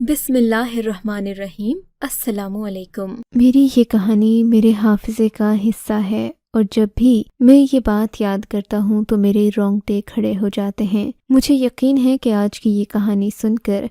بسم اللہ الرحمن الرحیم۔ السلام علیکم۔ میری یہ کہانی میرے حافظے کا حصہ ہے اور جب بھی میں یہ بات یاد کرتا ہوں تو میرے رونگٹے کھڑے ہو جاتے ہیں۔ مجھے یقین ہے کہ آج کی یہ کہانی سن کر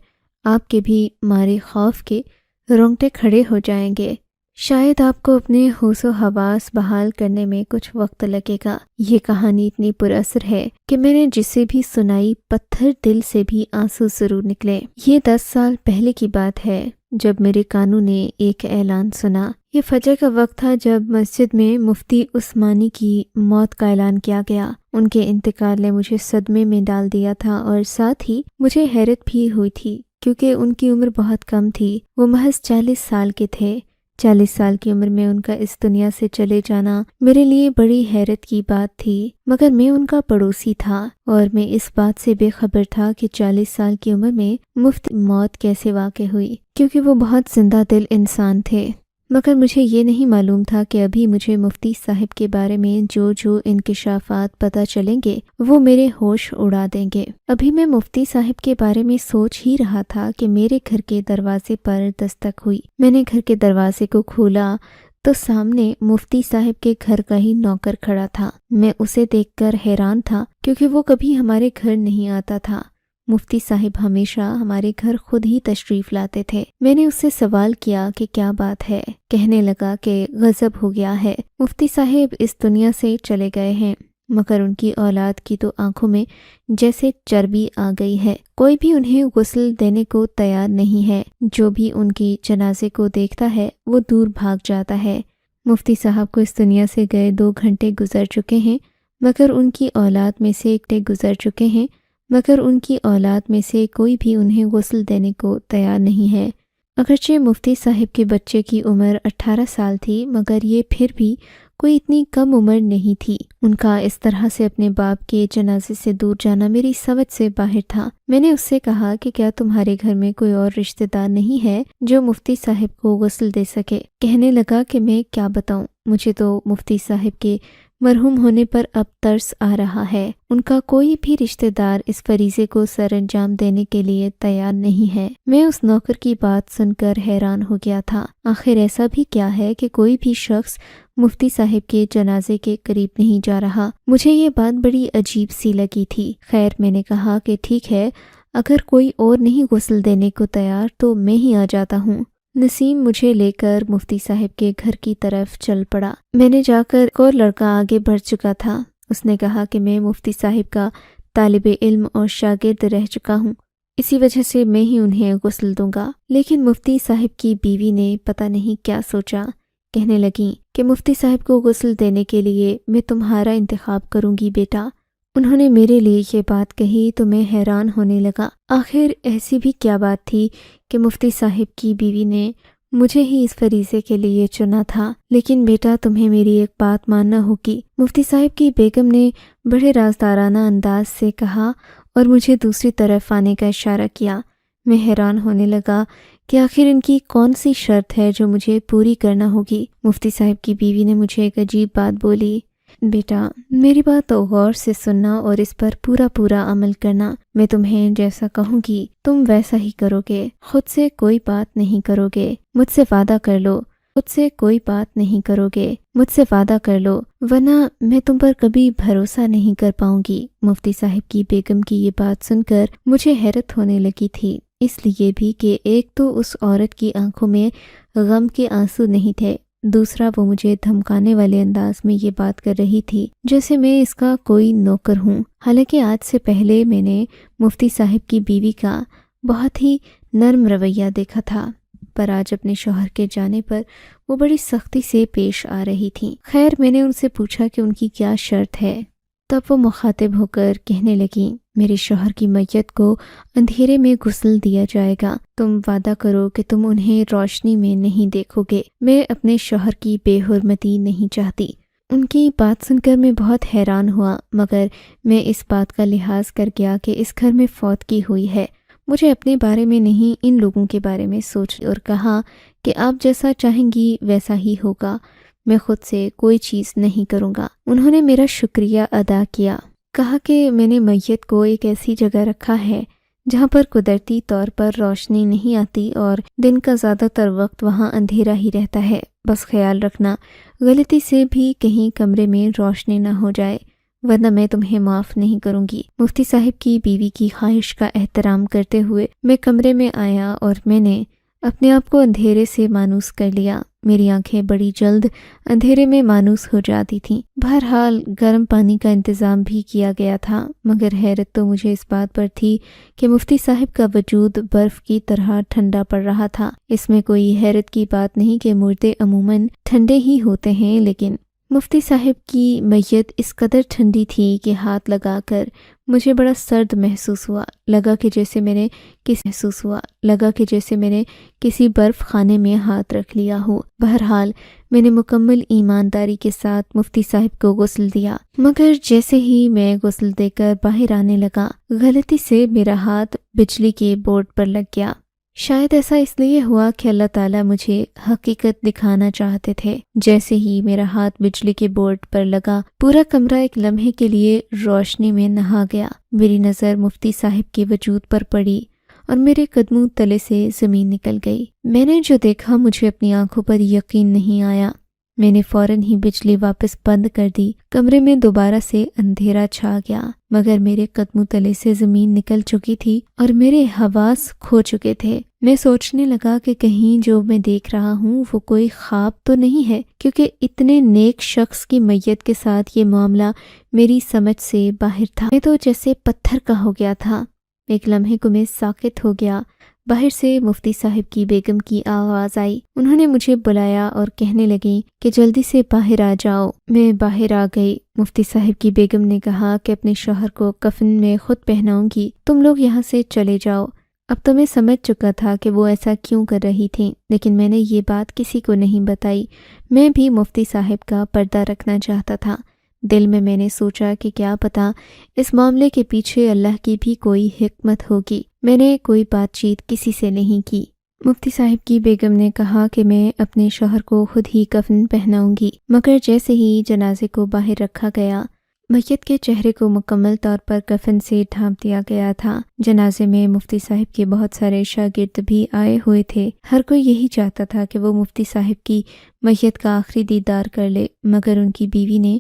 آپ کے بھی مارے خوف کے رونگٹے کھڑے ہو جائیں گے۔ شاید آپ کو اپنے ہوش و حواس بحال کرنے میں کچھ وقت لگے گا۔ یہ کہانی اتنی پر اثر ہے کہ میں نے جسے بھی سنائی پتھر دل سے بھی آنسو ضرور نکلے۔ یہ 10 سال پہلے کی بات ہے جب میرے کانوں نے ایک اعلان سنا۔ یہ فجر کا وقت تھا جب مسجد میں مفتی عثمانی کی موت کا اعلان کیا گیا۔ ان کے انتقال نے مجھے صدمے میں ڈال دیا تھا اور ساتھ ہی مجھے حیرت بھی ہوئی تھی کیونکہ ان کی عمر بہت کم تھی۔ وہ محض 40 سال کے تھے۔ 40 سال کی عمر میں ان کا اس دنیا سے چلے جانا میرے لیے بڑی حیرت کی بات تھی، مگر میں ان کا پڑوسی تھا اور میں اس بات سے بے خبر تھا کہ 40 سال کی عمر میں مفت موت کیسے واقع ہوئی، کیونکہ وہ بہت زندہ دل انسان تھے۔ مگر مجھے یہ نہیں معلوم تھا کہ ابھی مجھے مفتی صاحب کے بارے میں جو انکشافات پتہ چلیں گے وہ میرے ہوش اڑا دیں گے۔ ابھی میں مفتی صاحب کے بارے میں سوچ ہی رہا تھا کہ میرے گھر کے دروازے پر دستک ہوئی۔ میں نے گھر کے دروازے کو کھولا تو سامنے مفتی صاحب کے گھر کا ہی نوکر کھڑا تھا۔ میں اسے دیکھ کر حیران تھا کیونکہ وہ کبھی ہمارے گھر نہیں آتا تھا۔ مفتی صاحب ہمیشہ ہمارے گھر خود ہی تشریف لاتے تھے۔ میں نے اس سے سوال کیا کہ کیا بات ہے۔ کہنے لگا کہ غضب ہو گیا ہے، مفتی صاحب اس دنیا سے چلے گئے ہیں، مگر ان کی اولاد کی تو آنکھوں میں جیسے چربی آ گئی ہے۔ کوئی بھی انہیں غسل دینے کو تیار نہیں ہے۔ جو بھی ان کی جنازے کو دیکھتا ہے وہ دور بھاگ جاتا ہے۔ مفتی صاحب کو اس دنیا سے گئے 2 گھنٹے گزر چکے ہیں، مگر ان کی اولاد میں سے کوئی بھی انہیں غسل دینے کو تیار نہیں ہے۔ اگرچہ مفتی صاحب کے بچے کی عمر 18 سال تھی، مگر یہ پھر بھی کوئی اتنی کم عمر نہیں تھی۔ ان کا اس طرح سے اپنے باپ کے جنازے سے دور جانا میری سمجھ سے باہر تھا۔ میں نے اس سے کہا کہ کیا تمہارے گھر میں کوئی اور رشتہ دار نہیں ہے جو مفتی صاحب کو غسل دے سکے؟ کہنے لگا کہ میں کیا بتاؤں، مجھے تو مفتی صاحب کے مرحوم ہونے پر اب ترس آ رہا ہے۔ ان کا کوئی بھی رشتہ دار اس فریضے کو سر انجام دینے کے لیے تیار نہیں ہے۔ میں اس نوکر کی بات سن کر حیران ہو گیا تھا۔ آخر ایسا بھی کیا ہے کہ کوئی بھی شخص مفتی صاحب کے جنازے کے قریب نہیں جا رہا؟ مجھے یہ بات بڑی عجیب سی لگی تھی۔ خیر، میں نے کہا کہ ٹھیک ہے، اگر کوئی اور نہیں غسل دینے کو تیار تو میں ہی آ جاتا ہوں۔ نسیم مجھے لے کر مفتی صاحب کے گھر کی طرف چل پڑا۔ میں نے جا کر ایک اور لڑکا آگے بڑھ چکا تھا۔ اس نے کہا کہ میں مفتی صاحب کا طالب علم اور شاگرد رہ چکا ہوں، اسی وجہ سے میں ہی انہیں غسل دوں گا۔ لیکن مفتی صاحب کی بیوی نے پتہ نہیں کیا سوچا، کہنے لگیں کہ مفتی صاحب کو غسل دینے کے لیے میں تمہارا انتخاب کروں گی بیٹا۔ انہوں نے میرے لیے یہ بات کہی تو میں حیران ہونے لگا۔ آخر ایسی بھی کیا بات تھی کہ مفتی صاحب کی بیوی نے مجھے ہی اس فریضے کے لیے چنا تھا؟ لیکن بیٹا، تمہیں میری ایک بات ماننا ہوگی، مفتی صاحب کی بیگم نے بڑے رازدارانہ انداز سے کہا اور مجھے دوسری طرف آنے کا اشارہ کیا۔ میں حیران ہونے لگا کہ آخر ان کی کون سی شرط ہے جو مجھے پوری کرنا ہوگی۔ مفتی صاحب کی بیوی نے مجھے ایک عجیب بات بولی، بیٹا میری بات غور سے سننا اور اس پر پورا عمل کرنا۔ میں تمہیں جیسا کہوں گی تم ویسا ہی کرو گے، خود سے کوئی بات نہیں کرو گے، مجھ سے وعدہ کر لو، ورنہ میں تم پر کبھی بھروسہ نہیں کر پاؤں گی۔ مفتی صاحب کی بیگم کی یہ بات سن کر مجھے حیرت ہونے لگی تھی، اس لیے بھی کہ ایک تو اس عورت کی آنکھوں میں غم کے آنسو نہیں تھے، دوسرا وہ مجھے دھمکانے والے انداز میں یہ بات کر رہی تھی جیسے میں اس کا کوئی نوکر ہوں۔ حالانکہ آج سے پہلے میں نے مفتی صاحب کی بیوی کا بہت ہی نرم رویہ دیکھا تھا، پر آج اپنے شوہر کے جانے پر وہ بڑی سختی سے پیش آ رہی تھیں۔ خیر، میں نے ان سے پوچھا کہ ان کی کیا شرط ہے، تب وہ مخاطب ہو کر کہنے لگیں، میرے شوہر کی میت کو اندھیرے میں غسل دیا جائے گا، تم وعدہ کرو کہ تم انہیں روشنی میں نہیں دیکھو گے۔ میں اپنے شوہر کی بے حرمتی نہیں چاہتی۔ ان کی بات سن کر میں بہت حیران ہوا، مگر میں اس بات کا لحاظ کر گیا کہ اس گھر میں فوتگی ہوئی ہے، مجھے اپنے بارے میں نہیں ان لوگوں کے بارے میں سوچ، اور کہا کہ آپ جیسا چاہیں گی ویسا ہی ہوگا، میں خود سے کوئی چیز نہیں کروں گا۔ انہوں نے میرا شکریہ ادا کیا، کہا کہ میں نے میت کو ایک ایسی جگہ رکھا ہے جہاں پر قدرتی طور پر روشنی نہیں آتی اور دن کا زیادہ تر وقت وہاں اندھیرا ہی رہتا ہے۔ بس خیال رکھنا غلطی سے بھی کہیں کمرے میں روشنی نہ ہو جائے، ورنہ میں تمہیں معاف نہیں کروں گی۔ مفتی صاحب کی بیوی کی خواہش کا احترام کرتے ہوئے میں کمرے میں آیا اور میں نے اپنے آپ کو اندھیرے سے مانوس کر لیا۔ میری آنکھیں بڑی جلد اندھیرے میں مانوس ہو جاتی تھیں۔ بہرحال گرم پانی کا انتظام بھی کیا گیا تھا، مگر حیرت تو مجھے اس بات پر تھی کہ مفتی صاحب کا وجود برف کی طرح ٹھنڈا پڑ رہا تھا۔ اس میں کوئی حیرت کی بات نہیں کہ مردے عموماً ٹھنڈے ہی ہوتے ہیں، لیکن مفتی صاحب کی میت اس قدر ٹھنڈی تھی کہ ہاتھ لگا کر مجھے بڑا سرد محسوس ہوا۔ لگا کہ جیسے میں نے کسی برف خانے میں ہاتھ رکھ لیا ہو۔ بہرحال میں نے مکمل ایمانداری کے ساتھ مفتی صاحب کو غسل دیا، مگر جیسے ہی میں غسل دے کر باہر آنے لگا، غلطی سے میرا ہاتھ بجلی کے بورڈ پر لگ گیا۔ شاید ایسا اس لیے ہوا کہ اللہ تعالیٰ مجھے حقیقت دکھانا چاہتے تھے۔ جیسے ہی میرا ہاتھ بجلی کے بورڈ پر لگا، پورا کمرہ ایک لمحے کے لیے روشنی میں نہا گیا۔ میری نظر مفتی صاحب کے وجود پر پڑی اور میرے قدموں تلے سے زمین نکل گئی۔ میں نے جو دیکھا مجھے اپنی آنکھوں پر یقین نہیں آیا۔ میں نے فوراً ہی بجلی واپس بند کر دی۔ کمرے میں دوبارہ سے اندھیرا چھا گیا، مگر میرے قدموں تلے سے زمین نکل چکی تھی اور میرے حواس کھو چکے تھے۔ میں سوچنے لگا کہ کہیں جو میں دیکھ رہا ہوں وہ کوئی خواب تو نہیں ہے، کیونکہ اتنے نیک شخص کی میت کے ساتھ یہ معاملہ میری سمجھ سے باہر تھا۔ میں تو جیسے پتھر کا ہو گیا تھا۔ ایک لمحے کو میں ساکت ہو گیا۔ باہر سے مفتی صاحب کی بیگم کی آواز آئی۔ انہوں نے مجھے بلایا اور کہنے لگیں کہ جلدی سے باہر آ جاؤ۔ میں باہر آ گئی۔ مفتی صاحب کی بیگم نے کہا کہ اپنے شوہر کو کفن میں خود پہناؤں گی، تم لوگ یہاں سے چلے جاؤ۔ اب تو میں سمجھ چکا تھا کہ وہ ایسا کیوں کر رہی تھیں، لیکن میں نے یہ بات کسی کو نہیں بتائی۔ میں بھی مفتی صاحب کا پردہ رکھنا چاہتا تھا۔ دل میں نے سوچا کہ کیا پتہ اس معاملے کے پیچھے اللہ کی بھی کوئی حکمت ہوگی۔ میں نے کوئی بات چیت کسی سے نہیں کی۔ مفتی صاحب کی بیگم نے کہا کہ میں اپنے شوہر کو خود ہی کفن پہناؤں گی، مگر جیسے ہی جنازے کو باہر رکھا گیا، میت کے چہرے کو مکمل طور پر کفن سے ڈھانپ دیا گیا تھا۔ جنازے میں مفتی صاحب کے بہت سارے شاگرد بھی آئے ہوئے تھے۔ ہر کوئی یہی چاہتا تھا کہ وہ مفتی صاحب کی میت کا آخری دیدار کر لے، مگر ان کی بیوی نے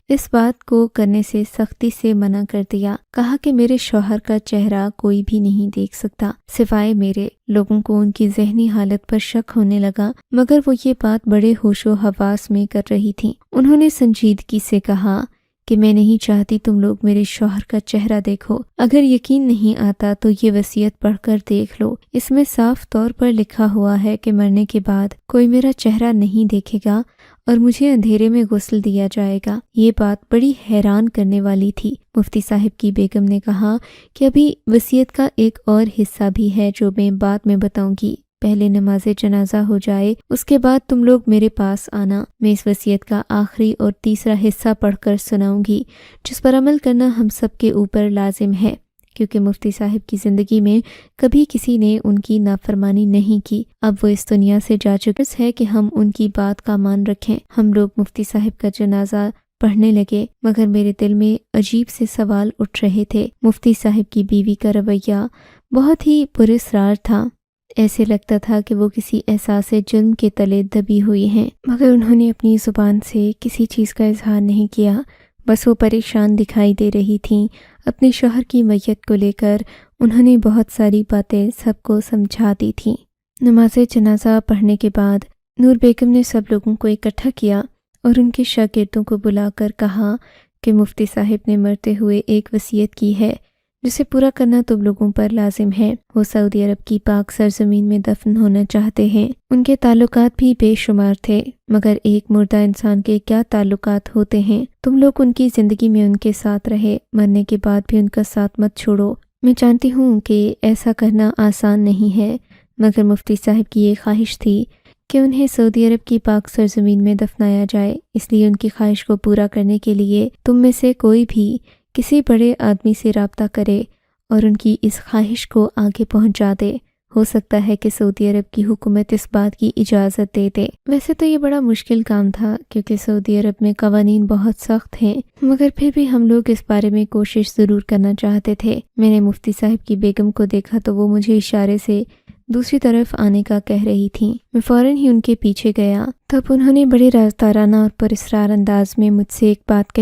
اس بات کو کرنے سے سختی سے منع کر دیا۔ کہا کہ میرے شوہر کا چہرہ کوئی بھی نہیں دیکھ سکتا سوائے میرے۔ لوگوں کو ان کی ذہنی حالت پر شک ہونے لگا، مگر وہ یہ بات بڑے ہوش و حواس میں کر رہی تھیں۔ انہوں نے سنجیدگی سے کہا کہ میں نہیں چاہتی تم لوگ میرے شوہر کا چہرہ دیکھو۔ اگر یقین نہیں آتا تو یہ وصیت پڑھ کر دیکھ لو۔ اس میں صاف طور پر لکھا ہوا ہے کہ مرنے کے بعد کوئی میرا چہرہ نہیں دیکھے گا اور مجھے اندھیرے میں غسل دیا جائے گا۔ یہ بات بڑی حیران کرنے والی تھی۔ مفتی صاحب کی بیگم نے کہا کہ ابھی وصیت کا ایک اور حصہ بھی ہے جو میں بعد میں بتاؤں گی۔ پہلے نماز جنازہ ہو جائے، اس کے بعد تم لوگ میرے پاس آنا۔ میں اس وصیت کا آخری اور تیسرا حصہ پڑھ کر سناؤں گی، جس پر عمل کرنا ہم سب کے اوپر لازم ہے، کیونکہ مفتی صاحب کی زندگی میں کبھی کسی نے ان کی نافرمانی نہیں کی۔ اب وہ اس دنیا سے جا چکے ہے کہ ہم ان کی بات کا مان رکھیں۔ ہم لوگ مفتی صاحب کا جنازہ پڑھنے لگے، مگر میرے دل میں عجیب سے سوال اٹھ رہے تھے۔ مفتی صاحب کی بیوی کا رویہ بہت ہی پراسرار تھا۔ ایسے لگتا تھا کہ وہ کسی احساس جرم کے تلے دبی ہوئی ہیں، مگر انہوں نے اپنی زبان سے کسی چیز کا اظہار نہیں کیا۔ بس وہ پریشان دکھائی دے رہی تھیں۔ اپنے شوہر کی میت کو لے کر انہوں نے بہت ساری باتیں سب کو سمجھا دی تھیں۔ نماز جنازہ پڑھنے کے بعد نور بیگم نے سب لوگوں کو اکٹھا کیا اور ان کے شاگردوں کو بلا کر کہا کہ مفتی صاحب نے مرتے ہوئے ایک وصیت کی ہے جسے پورا کرنا تم لوگوں پر لازم ہے۔ وہ سعودی عرب کی پاک سرزمین میں دفن ہونا چاہتے ہیں۔ ان کے تعلقات بھی بے شمار تھے، مگر ایک مردہ انسان کے کیا تعلقات ہوتے ہیں۔ تم لوگ ان کی زندگی میں ان کے ساتھ رہے، مرنے کے بعد بھی ان کا ساتھ مت چھوڑو۔ میں جانتی ہوں کہ ایسا کرنا آسان نہیں ہے، مگر مفتی صاحب کی یہ خواہش تھی کہ انہیں سعودی عرب کی پاک سرزمین میں دفنایا جائے، اس لیے ان کی خواہش کو پورا کرنے کے لیے تم میں سے کوئی بھی کسی بڑے آدمی سے رابطہ کرے اور ان کی اس خواہش کو آگے پہنچا دے۔ ہو سکتا ہے کہ سعودی عرب کی حکومت اس بات کی اجازت دے دے۔ ویسے تو یہ بڑا مشکل کام تھا کیونکہ سعودی عرب میں قوانین بہت سخت ہیں، مگر پھر بھی ہم لوگ اس بارے میں کوشش ضرور کرنا چاہتے تھے۔ میں نے مفتی صاحب کی بیگم کو دیکھا تو وہ مجھے اشارے سے دوسری طرف آنے کا کہہ رہی تھیں۔ میں فوراً ہی ان کے پیچھے گیا، تب انہوں نے بڑے رازدارانہ اور پراسرار انداز میں مجھ سے ایک بات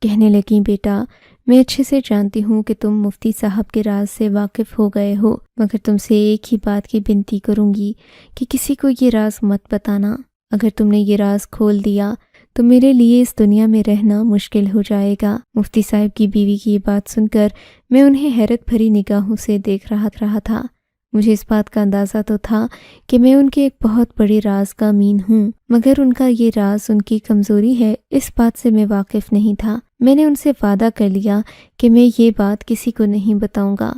کہنے لگیں، بیٹا میں اچھے سے جانتی ہوں کہ تم مفتی صاحب کے راز سے واقف ہو گئے ہو، مگر تم سے ایک ہی بات کی بنتی کروں گی کہ کسی کو یہ راز مت بتانا۔ اگر تم نے یہ راز کھول دیا تو میرے لیے اس دنیا میں رہنا مشکل ہو جائے گا۔ مفتی صاحب کی بیوی کی یہ بات سن کر میں انہیں حیرت بھری نگاہوں سے دیکھ رہا تھا۔ مجھے اس بات کا اندازہ تو تھا کہ میں ان کے ایک بہت بڑے راز کا امین ہوں، مگر ان کا یہ راز ان کی کمزوری ہے، اس بات سے میں واقف نہیں تھا۔ میں نے ان سے وعدہ کر لیا کہ میں یہ بات کسی کو نہیں بتاؤں گا۔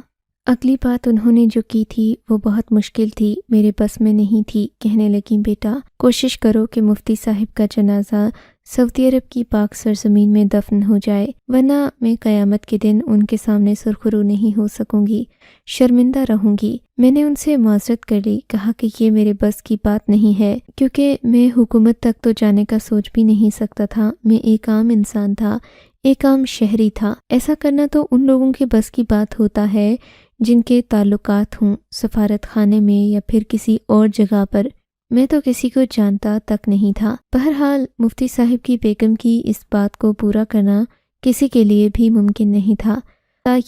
اگلی بات انہوں نے جو کی تھی وہ بہت مشکل تھی، میرے بس میں نہیں تھی۔ کہنے لگیں، بیٹا کوشش کرو کہ مفتی صاحب کا جنازہ سعودی عرب کی پاک سرزمین میں دفن ہو جائے، ورنہ میں قیامت کے دن ان کے سامنے سرخرو نہیں ہو سکوں گی، شرمندہ رہوں گی۔ میں نے ان سے معذرت کر لی، کہا کہ یہ میرے بس کی بات نہیں ہے، کیونکہ میں حکومت تک تو جانے کا سوچ بھی نہیں سکتا تھا۔ میں ایک عام انسان تھا، ایک عام شہری تھا۔ ایسا کرنا تو ان لوگوں کے بس کی بات ہوتا ہے جن کے تعلقات ہوں سفارت خانے میں یا پھر کسی اور جگہ پر۔ میں تو کسی کو جانتا تک نہیں تھا۔ بہرحال مفتی صاحب کی بیگم کی اس بات کو پورا کرنا کسی کے لیے بھی ممکن نہیں تھا۔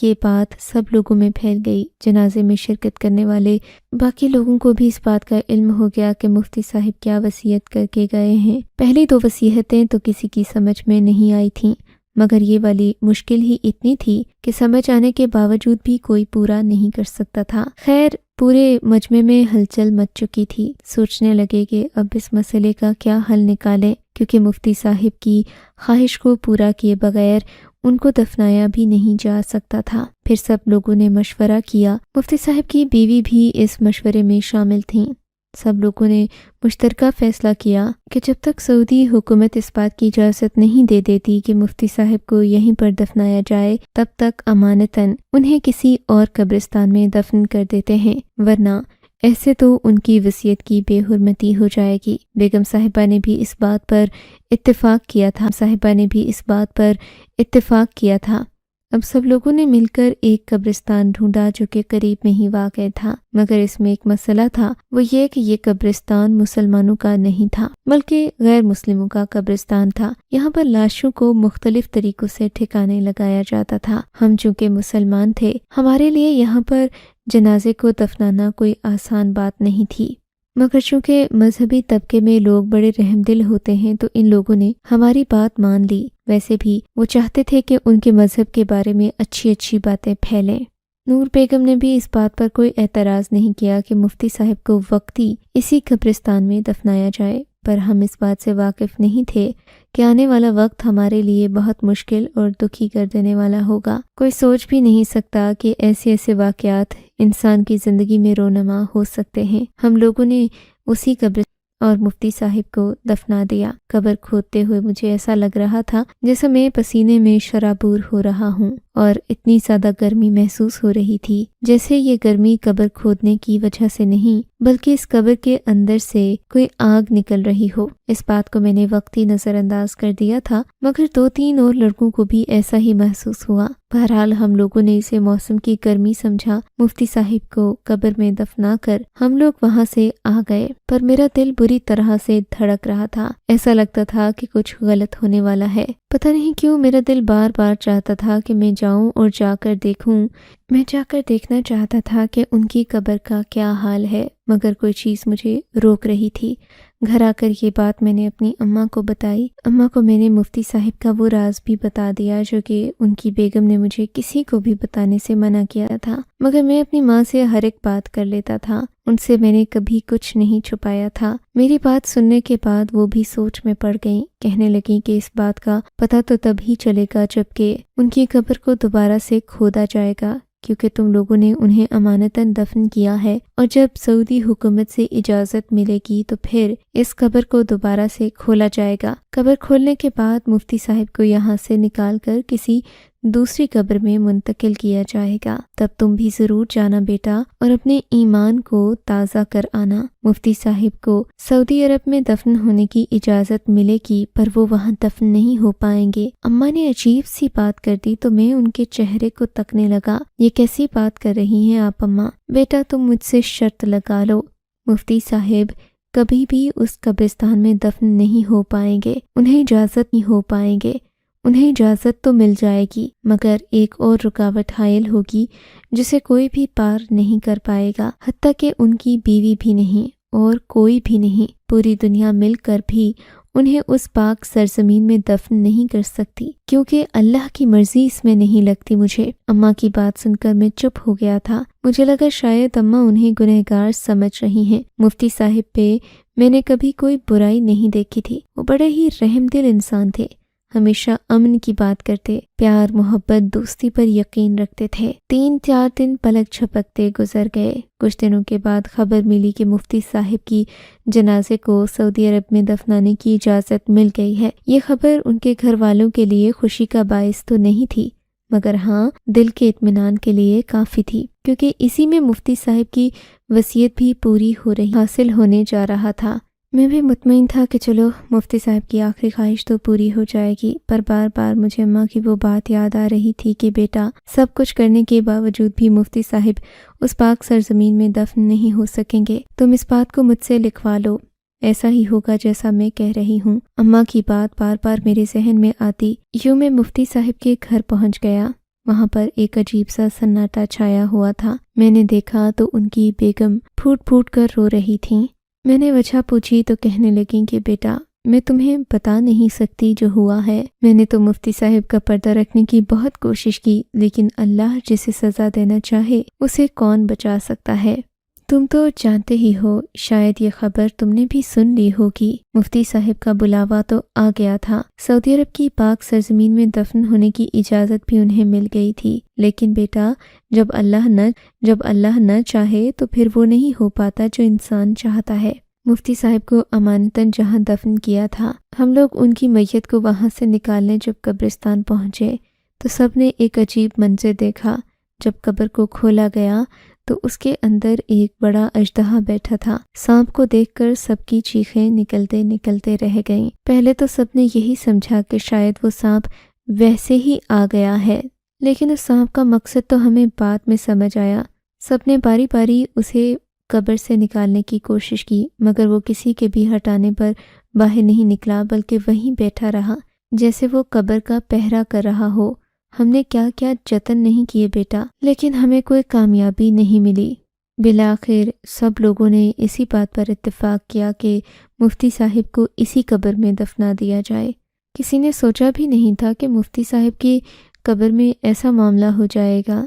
یہ بات سب لوگوں میں پھیل گئی۔ جنازے میں شرکت کرنے والے باقی لوگوں کو بھی اس بات کا علم ہو گیا کہ مفتی صاحب کیا وصیت کر کے گئے ہیں۔ پہلی 2 وصیتیں تو کسی کی سمجھ میں نہیں آئی تھیں، مگر یہ والی مشکل ہی اتنی تھی کہ سمجھ آنے کے باوجود بھی کوئی پورا نہیں کر سکتا تھا۔ خیر پورے مجمع میں ہلچل مچ چکی تھی۔ سوچنے لگے کہ اب اس مسئلے کا کیا حل نکالیں، کیونکہ مفتی صاحب کی خواہش کو پورا کیے بغیر ان کو دفنایا بھی نہیں جا سکتا تھا۔ پھر سب لوگوں نے مشورہ کیا، مفتی صاحب کی بیوی بھی اس مشورے میں شامل تھیں۔ سب لوگوں نے مشترکہ فیصلہ کیا کہ جب تک سعودی حکومت اس بات کی اجازت نہیں دے دیتی کہ مفتی صاحب کو یہیں پر دفنایا جائے، تب تک امانتاً انہیں کسی اور قبرستان میں دفن کر دیتے ہیں، ورنہ ایسے تو ان کی وصیت کی بے حرمتی ہو جائے گی۔ بیگم صاحبہ نے بھی اس بات پر اتفاق کیا تھا۔ اب سب لوگوں نے مل کر ایک قبرستان ڈھونڈا جو کہ قریب میں ہی واقع تھا، مگر اس میں ایک مسئلہ تھا، وہ یہ کہ یہ قبرستان مسلمانوں کا نہیں تھا بلکہ غیر مسلموں کا قبرستان تھا۔ یہاں پر لاشوں کو مختلف طریقوں سے ٹھکانے لگایا جاتا تھا۔ ہم چونکہ مسلمان تھے، ہمارے لیے یہاں پر جنازے کو دفنانا کوئی آسان بات نہیں تھی، مگر چونکہ مذہبی طبقے میں لوگ بڑے رحم دل ہوتے ہیں تو ان لوگوں نے ہماری بات مان لی۔ ویسے بھی وہ چاہتے تھے کہ ان کے مذہب کے بارے میں اچھی باتیں پھیلیں۔ نور بیگم نے بھی اس بات پر کوئی اعتراض نہیں کیا کہ مفتی صاحب کو وقتی اسی قبرستان میں دفنایا جائے، پر ہم اس بات سے واقف نہیں تھے کہ آنے والا وقت ہمارے لیے بہت مشکل اور دکھی کر دینے والا ہوگا۔ کوئی سوچ بھی نہیں سکتا کہ ایسے واقعات انسان کی زندگی میں رونما ہو سکتے ہیں۔ ہم لوگوں نے اسی قبر اور مفتی صاحب کو دفنا دیا۔ قبر کھودتے ہوئے مجھے ایسا لگ رہا تھا جیسے میں پسینے میں شرابور ہو رہا ہوں، اور اتنی زیادہ گرمی محسوس ہو رہی تھی جیسے یہ گرمی قبر کھودنے کی وجہ سے نہیں بلکہ اس قبر کے اندر سے کوئی آگ نکل رہی ہو۔ اس بات کو میں نے وقتی نظر انداز کر دیا تھا، مگر 2-3 اور لڑکوں کو بھی ایسا ہی محسوس ہوا۔ بہرحال ہم لوگوں نے اسے موسم کی گرمی سمجھا۔ مفتی صاحب کو قبر میں دفنا کر ہم لوگ وہاں سے آ گئے، پر میرا دل بری طرح سے دھڑک رہا تھا۔ ایسا لگتا تھا کہ کچھ غلط ہونے والا ہے۔ پتہ نہیں کیوں میرا دل بار بار چاہتا تھا کہ میں جاؤں اور جا کر دیکھوں۔ میں جا کر دیکھنا چاہتا تھا کہ ان کی قبر کا کیا حال ہے، مگر کوئی چیز مجھے روک رہی تھی۔ گھر آ کر یہ بات میں نے اپنی اماں کو بتائی۔ اماں کو میں نے مفتی صاحب کا وہ راز بھی بتا دیا جو کہ ان کی بیگم نے مجھے کسی کو بھی بتانے سے منع کیا تھا، مگر میں اپنی ماں سے ہر ایک بات کر لیتا تھا۔ ان سے میں نے کبھی کچھ نہیں چھپایا تھا۔ میری بات سننے کے بعد وہ بھی سوچ میں پڑ گئیں۔ کہنے لگیں کہ اس بات کا پتہ تو تب ہی چلے گا جبکہ ان کی قبر کو دوبارہ سے کھودا جائے گا، کیونکہ تم لوگوں نے انہیں امانتاً دفن کیا ہے، اور جب سعودی حکومت سے اجازت ملے گی تو پھر اس قبر کو دوبارہ سے کھولا جائے گا۔ قبر کھولنے کے بعد مفتی صاحب کو یہاں سے نکال کر کسی دوسری قبر میں منتقل کیا جائے گا، تب تم بھی ضرور جانا بیٹا اور اپنے ایمان کو تازہ کر آنا۔ مفتی صاحب کو سعودی عرب میں دفن ہونے کی اجازت ملے گی، پر وہ وہاں دفن نہیں ہو پائیں گے۔ اماں نے عجیب سی بات کر دی تو میں ان کے چہرے کو تکنے لگا۔ یہ کیسی بات کر رہی ہیں آپ اماں؟ بیٹا تم مجھ سے شرط لگا لو، مفتی صاحب کبھی بھی اس قبرستان میں دفن نہیں ہو پائیں گے، انہیں اجازت نہیں ہو پائیں گے۔ انہیں اجازت تو مل جائے گی، مگر ایک اور رکاوٹ حائل ہوگی جسے کوئی بھی پار نہیں کر پائے گا، حتیٰ کہ ان کی بیوی بھی نہیں اور کوئی بھی نہیں۔ پوری دنیا مل کر بھی انہیں اس پاک سرزمین میں دفن نہیں کر سکتی، کیونکہ اللہ کی مرضی اس میں نہیں لگتی مجھے۔ اماں کی بات سن کر میں چپ ہو گیا تھا۔ مجھے لگا شاید اماں انہیں گنہگار سمجھ رہی ہیں۔ مفتی صاحب پہ میں نے کبھی کوئی برائی نہیں دیکھی تھی، وہ بڑے ہی رحم دل انسان تھے، ہمیشہ امن کی بات کرتے، پیار محبت دوستی پر یقین رکھتے تھے۔ 3-4 دن پلک جھپکتے گزر گئے۔ کچھ دنوں کے بعد خبر ملی کہ مفتی صاحب کی جنازے کو سعودی عرب میں دفنانے کی اجازت مل گئی ہے۔ یہ خبر ان کے گھر والوں کے لیے خوشی کا باعث تو نہیں تھی، مگر ہاں دل کے اطمینان کے لیے کافی تھی، کیونکہ اسی میں مفتی صاحب کی وصیت بھی پوری ہو رہی حاصل ہونے جا رہا تھا۔ میں بھی مطمئن تھا کہ چلو مفتی صاحب کی آخری خواہش تو پوری ہو جائے گی، پر بار بار مجھے اماں کی وہ بات یاد آ رہی تھی کہ بیٹا سب کچھ کرنے کے باوجود بھی مفتی صاحب اس پاک سرزمین میں دفن نہیں ہو سکیں گے۔ تم اس بات کو مجھ سے لکھوا لو، ایسا ہی ہوگا جیسا میں کہہ رہی ہوں۔ اماں کی بات بار بار میرے ذہن میں آتی۔ یوں میں مفتی صاحب کے گھر پہنچ گیا۔ وہاں پر ایک عجیب سا سناٹا چھایا ہوا تھا۔ میں نے دیکھا تو ان کی بیگم پھوٹ پھوٹ کر رو رہی تھیں۔ میں نے وجہ پوچھی تو کہنے لگیں کہ بیٹا میں تمہیں بتا نہیں سکتی جو ہوا ہے۔ میں نے تو مفتی صاحب کا پردہ رکھنے کی بہت کوشش کی، لیکن اللہ جسے سزا دینا چاہے اسے کون بچا سکتا ہے۔ تم تو جانتے ہی ہو، شاید یہ خبر تم نے بھی سن لی ہوگی۔ مفتی صاحب کا بلاوا تو آ گیا تھا۔ سعودی عرب کی پاک سرزمین میں دفن ہونے کی اجازت بھی انہیں مل گئی تھی، لیکن بیٹا جب اللہ نہ چاہے تو پھر وہ نہیں ہو پاتا جو انسان چاہتا ہے۔ مفتی صاحب کو امانتاً جہاں دفن کیا تھا، ہم لوگ ان کی میت کو وہاں سے نکالنے جب قبرستان پہنچے تو سب نے ایک عجیب منظر دیکھا۔ جب قبر کو کھولا گیا تو اس کے اندر ایک بڑا اژدہا بیٹھا تھا۔ سانپ کو دیکھ کر سب کی چیخیں نکلتے رہ گئیں۔ پہلے تو سب نے یہی سمجھا کہ شاید وہ سانپ ویسے ہی آ گیا ہے، لیکن اس سانپ کا مقصد تو ہمیں بعد میں سمجھ آیا۔ سب نے باری باری اسے قبر سے نکالنے کی کوشش کی، مگر وہ کسی کے بھی ہٹانے پر باہر نہیں نکلا، بلکہ وہیں بیٹھا رہا جیسے وہ قبر کا پہرا کر رہا ہو۔ ہم نے کیا جتن نہیں کیے بیٹا، لیکن ہمیں کوئی کامیابی نہیں ملی۔ بالآخر سب لوگوں نے اسی بات پر اتفاق کیا کہ مفتی صاحب کو اسی قبر میں دفنا دیا جائے۔ کسی نے سوچا بھی نہیں تھا کہ مفتی صاحب کی قبر میں ایسا معاملہ ہو جائے گا۔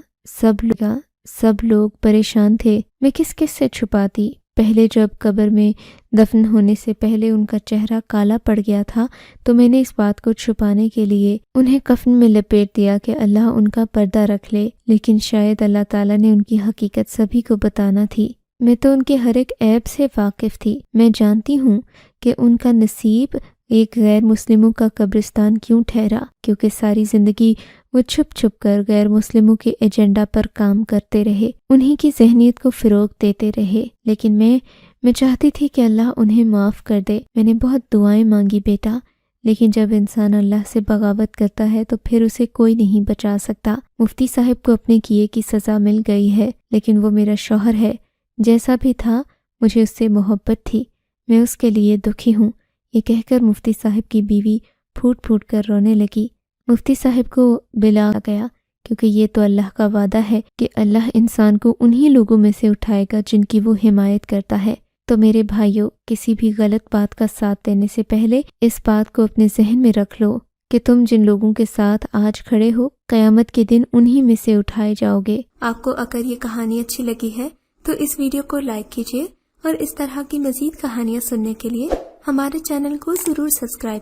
سب لوگ پریشان تھے۔ میں کس سے چھپاتی؟ پہلے جب قبر میں دفن ہونے سے پہلے ان کا چہرہ کالا پڑ گیا تھا تو میں نے اس بات کو چھپانے کے لیے انہیں کفن میں لپیٹ دیا کہ اللہ ان کا پردہ رکھ لے، لیکن شاید اللہ تعالیٰ نے ان کی حقیقت سبھی کو بتانا تھی۔ میں تو ان کے ہر ایک عیب سے واقف تھی۔ میں جانتی ہوں کہ ان کا نصیب ایک غیر مسلموں کا قبرستان کیوں ٹھہرا، کیونکہ ساری زندگی وہ چھپ چھپ کر غیر مسلموں کے ایجنڈا پر کام کرتے رہے، انہی کی ذہنیت کو فروغ دیتے رہے۔ لیکن میں چاہتی تھی کہ اللہ انہیں معاف کر دے۔ میں نے بہت دعائیں مانگی بیٹا، لیکن جب انسان اللہ سے بغاوت کرتا ہے تو پھر اسے کوئی نہیں بچا سکتا۔ مفتی صاحب کو اپنے کیے کی سزا مل گئی ہے، لیکن وہ میرا شوہر ہے، جیسا بھی تھا مجھے اس سے محبت تھی، میں اس کے لیے دکھی ہوں۔ یہ کہہ کر مفتی صاحب کی بیوی پھوٹ پھوٹ کر رونے لگی۔ مفتی صاحب کو بلا گیا، کیونکہ یہ تو اللہ کا وعدہ ہے کہ اللہ انسان کو انہی لوگوں میں سے اٹھائے گا جن کی وہ حمایت کرتا ہے۔ تو میرے بھائیوں، کسی بھی غلط بات کا ساتھ دینے سے پہلے اس بات کو اپنے ذہن میں رکھ لو کہ تم جن لوگوں کے ساتھ آج کھڑے ہو، قیامت کے دن انہی میں سے اٹھائے جاؤ گے۔ آپ کو اگر یہ کہانی اچھی لگی ہے تو اس ویڈیو کو لائک کیجیے، اور اس طرح کی مزید کہانیاں سننے کے لیے ہمارے چینل کو ضرور سبسکرائب